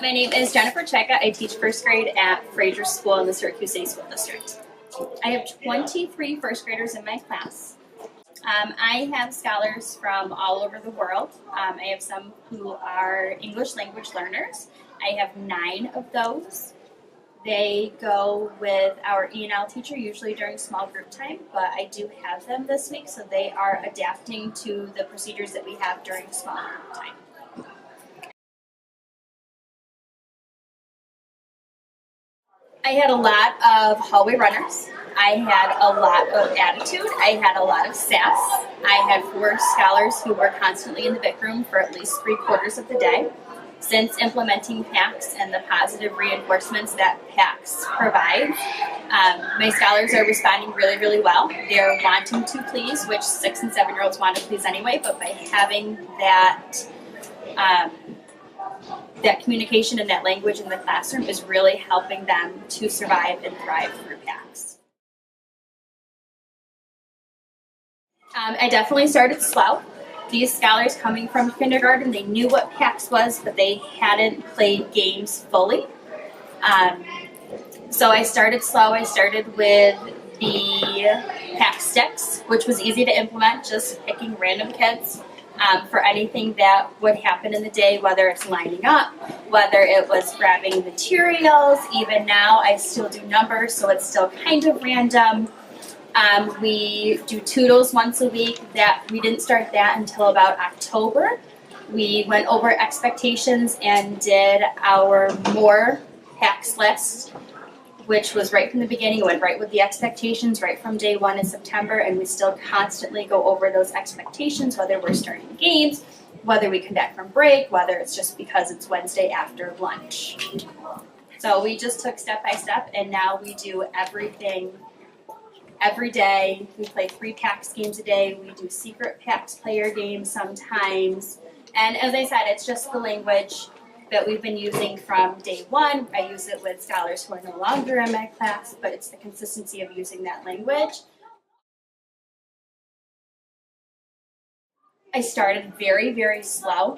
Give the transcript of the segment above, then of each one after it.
My name is Jennifer Cheka. I teach first grade at Fraser School in the Syracuse City School District. I have 23 first graders in my class. I have scholars from all over the world. I have some who are English language learners. I have 9 of those. They go with our E&L teacher, usually during small group time, but I do have them this week, so they are adapting to the procedures that we have during small group time. I had a lot of hallway runners. I had a lot of attitude. I had a lot of sass. I had 4 scholars who were constantly in the Vic room for at least 3/4 of the day. Since implementing PAX and the positive reinforcements that PAX provides, my scholars are responding really, really well. They're wanting to please, which 6 and 7-year-olds want to please anyway, but by having that that communication and that language in the classroom is really helping them to survive and thrive through PAX. I definitely started slow. These scholars coming from kindergarten, they knew what PAX was, but they hadn't played games fully. So I started slow. I started with the PAX sticks, which was easy to implement, just picking random kids. For anything that would happen in the day, whether it's lining up, whether it was grabbing materials. Even now I still do numbers, so it's still kind of random. We do toodles once a week. That we didn't start that until about October. We went over expectations and did our more PAX list, which was right from the beginning, went right with the expectations right from day 1 in September, and we still constantly go over those expectations, whether we're starting games, whether we come back from break, whether it's just because it's Wednesday after lunch. So we just took step by step, and now we do everything every day. We play 3 PAX games a day. We do secret PAX player games sometimes. And as I said, it's just the language that we've been using from day 1. I use it with scholars who are no longer in my class, but it's the consistency of using that language. I started very, very slow.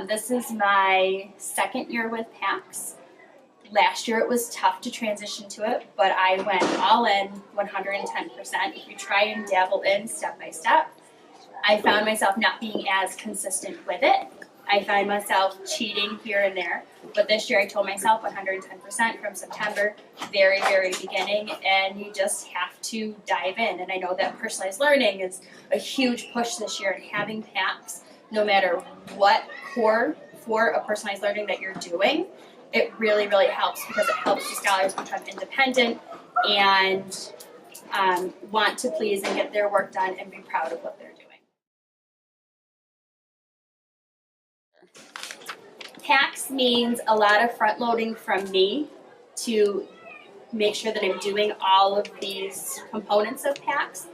This is my 2nd year with PAX. Last year it was tough to transition to it, but I went all in 110%. If you try and dabble in step by step, I found myself not being as consistent with it. I find myself cheating here and there, but this year I told myself 110% from September, very, very beginning, and you just have to dive in. And I know that personalized learning is a huge push this year, and having PAX, no matter what core for a personalized learning that you're doing, it really, really helps because it helps the scholars become independent and want to please and get their work done and be proud of what they're doing. PAX means a lot of front loading from me to make sure that I'm doing all of these components of PAX,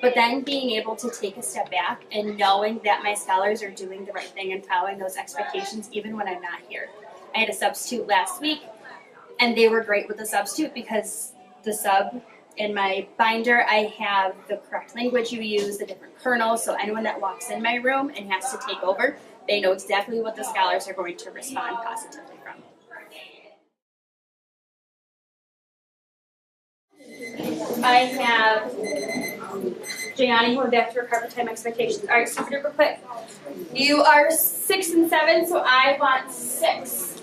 but then being able to take a step back and knowing that my scholars are doing the right thing and following those expectations even when I'm not here. I had a substitute last week, and they were great with the substitute because the sub in my binder, I have the correct language you use, the different kernels, so anyone that walks in my room and has to take over, they know exactly what the scholars are going to respond positively from. I have Gianni who went back to her carpet time expectations. All right, super duper quick. You are 6 and 7, so I want 6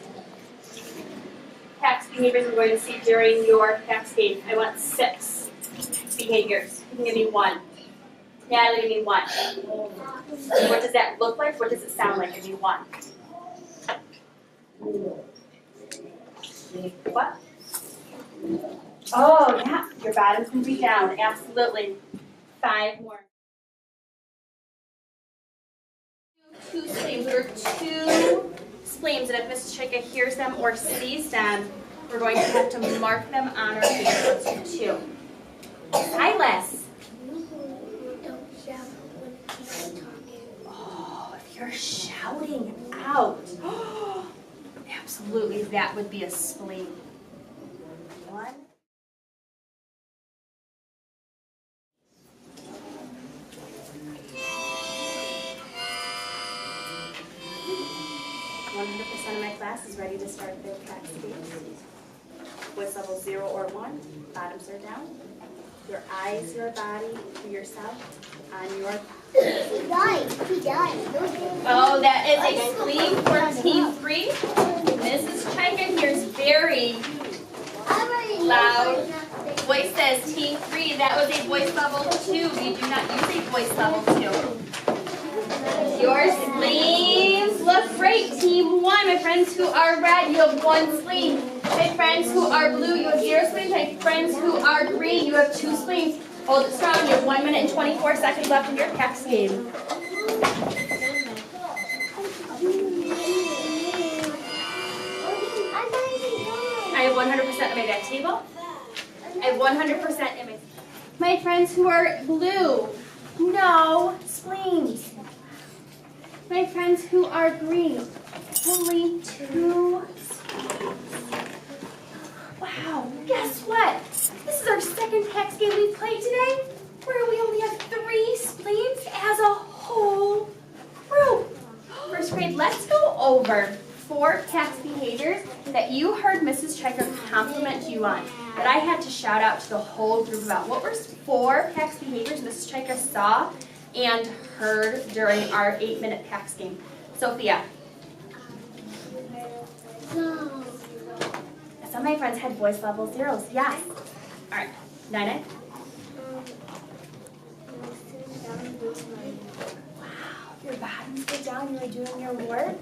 PAX behaviors we're going to see during your PAX game. I want 6 behaviors. You can give me 1. Natalie, give me 1. What does that look like? What does it sound like? Give me 1. What? Oh, yeah. Your bottom's going to be down. Absolutely. 5 more. 2 spleens. There are 2 spleens, and if Mrs. Cheka hears them or sees them, we're going to have to mark them on our paper. 2. Silas. Oh, if you're shouting out. Absolutely, that would be a spleen. 1. 100% of my class is ready to start their PAX games. Voice level 0 or 1, bottoms are down. Your eyes, your body, yourself, on your... He died. Oh, that is a spleen for Team 3. Mrs. Chika here's very loud voice says Team 3. That was a voice level 2. We do not use a voice level 2. Your spleens look great. Team 1, my friends who are red, you have 1 spleen. My friends who are blue, you have 0 spleens. My friends who are green, you have 2 spleens. Hold it strong. You have 1 minute and 24 seconds left in your PAX game. I have 100% in my back table. I have 100% in my friends who are blue, no spleens. My friends who are green, only 2 spleens. Wow, guess what? This is our second PAX game we've played today, where we only have 3 spleens as a whole group. First grade, let's go over 4 PAX behaviors that you heard Mrs. Chika compliment you on, that I had to shout out to the whole group about. What were 4 PAX behaviors Mrs. Chika saw and heard during our 8-minute PAX game? Sophia. Some of my friends had voice level 0s. Yes. All right. Nina. Wow. Your bottoms go down. You were doing your work.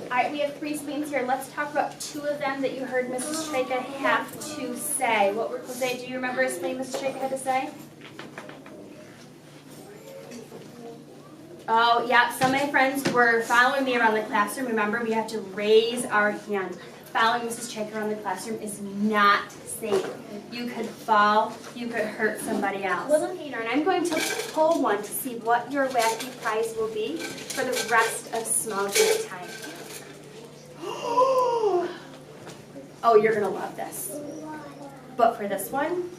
All right, we have 3 spleens here. Let's talk about 2 of them that you heard Mrs. Chika have to say. What were Jose? Do you remember a spleen Mrs. Chika had to say? Oh, yeah. Some of my friends were following me around the classroom. Remember, we have to raise our hand. Following Mrs. Chika around the classroom is not safe. You could fall. You could hurt somebody else. Little Peter, and I'm going to pull one to see what your wacky prize will be for the rest of small group time. Oh, you're going to love this. But for this one,